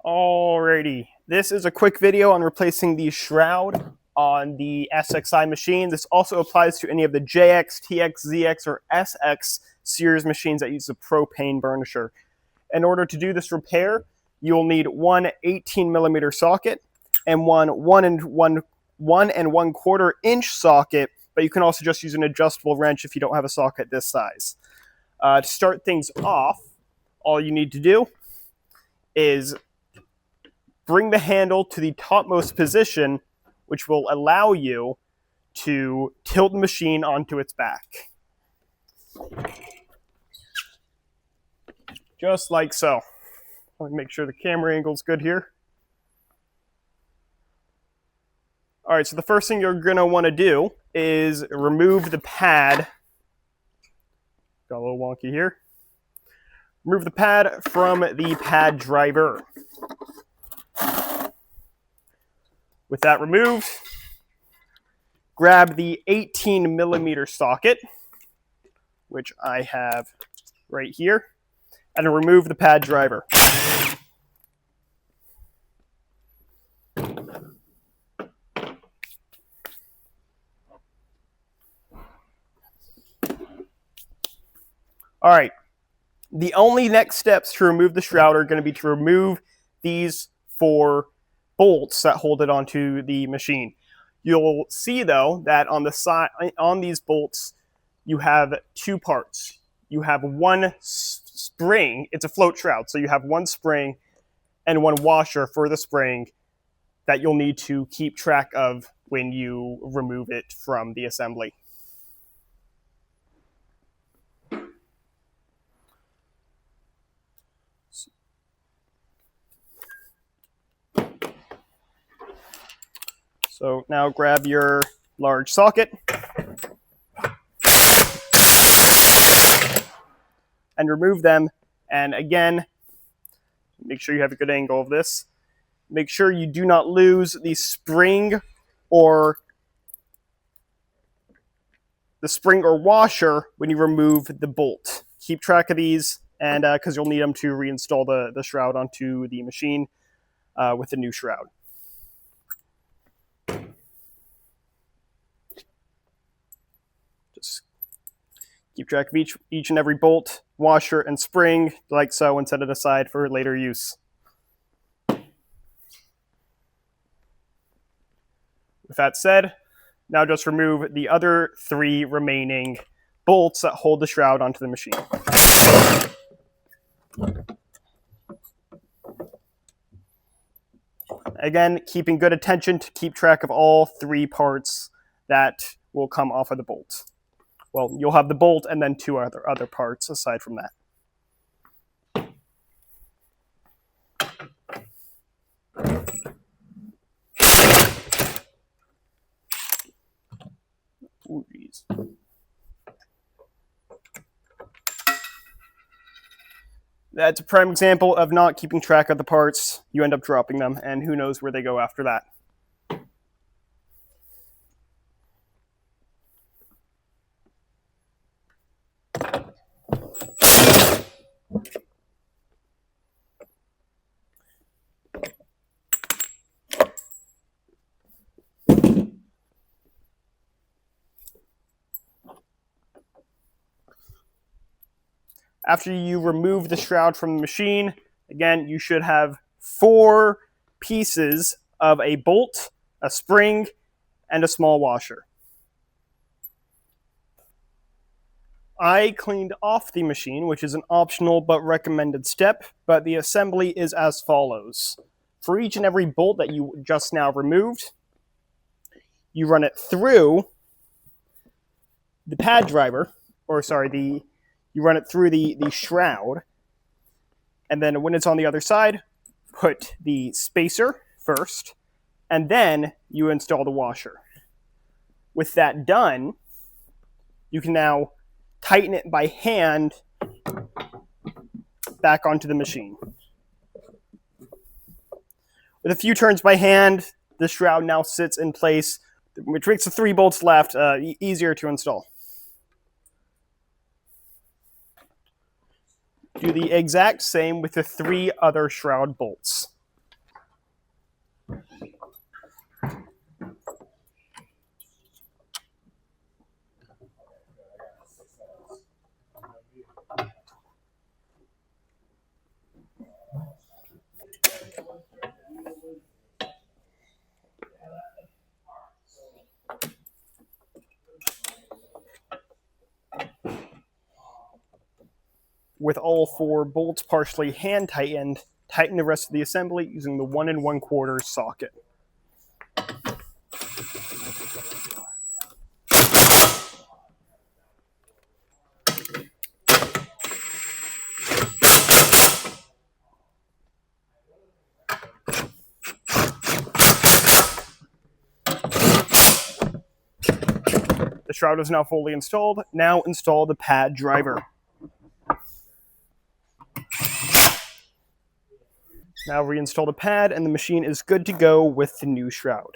Alrighty, this is a quick video on replacing the shroud on the SXI machine. This also applies to any of the JX, TX, ZX, or SX series machines that use a propane burnisher. In order to do this repair, you'll need one 18mm socket and one 1 1/4 inch socket, but you can also just use an adjustable wrench if you don't have a socket this size. To start things off, all you need to do is bring the handle to the topmost position, which will allow you to tilt the machine onto its back. Just like so. Let me make sure the camera angle's good here. All right, so the first thing you're gonna wanna do is remove the pad. Got a little wonky here. Remove the pad from the pad driver. With that removed, grab the 18mm socket, which I have right here, and remove the pad driver. All right, the only next steps to remove the shroud are going to be to remove these 4 bolts that hold it onto the machine. You'll see though that on the side, on these bolts, you have 2 parts. You have one spring, it's a float shroud, so you have one spring and one washer for the spring that you'll need to keep track of when you remove it from the assembly. So now grab your large socket and remove them. And again, make sure you have a good angle of this. Make sure you do not lose the spring or washer when you remove the bolt. Keep track of these, and because you'll need them to reinstall the shroud onto the machine with the new shroud. Just keep track of each and every bolt, washer, and spring like so, and set it aside for later use. With that said, now just remove the other 3 remaining bolts that hold the shroud onto the machine. Again, keeping good attention to keep track of all 3 parts that will come off of the bolt. Well, you'll have the bolt and then 2 other parts aside from that. Ooh, geez. That's a prime example of not keeping track of the parts. You end up dropping them, and who knows where they go after that. After you remove the shroud from the machine, again, you should have 4 pieces of a bolt, a spring, and a small washer. I cleaned off the machine, which is an optional but recommended step, but the assembly is as follows. For each and every bolt that you just now removed, you run it through the pad driver, you run it through the shroud, and then when it's on the other side, put the spacer first, and then you install the washer. With that done, you can now tighten it by hand back onto the machine. With a few turns by hand, the shroud now sits in place, which makes the 3 bolts left easier to install. Do the exact same with the 3 other shroud bolts. with all 4 bolts partially hand tightened, tighten the rest of the assembly using the 1 1/4 socket. The shroud is now fully installed. Now install the pad driver. Now reinstall the pad and the machine is good to go with the new shroud.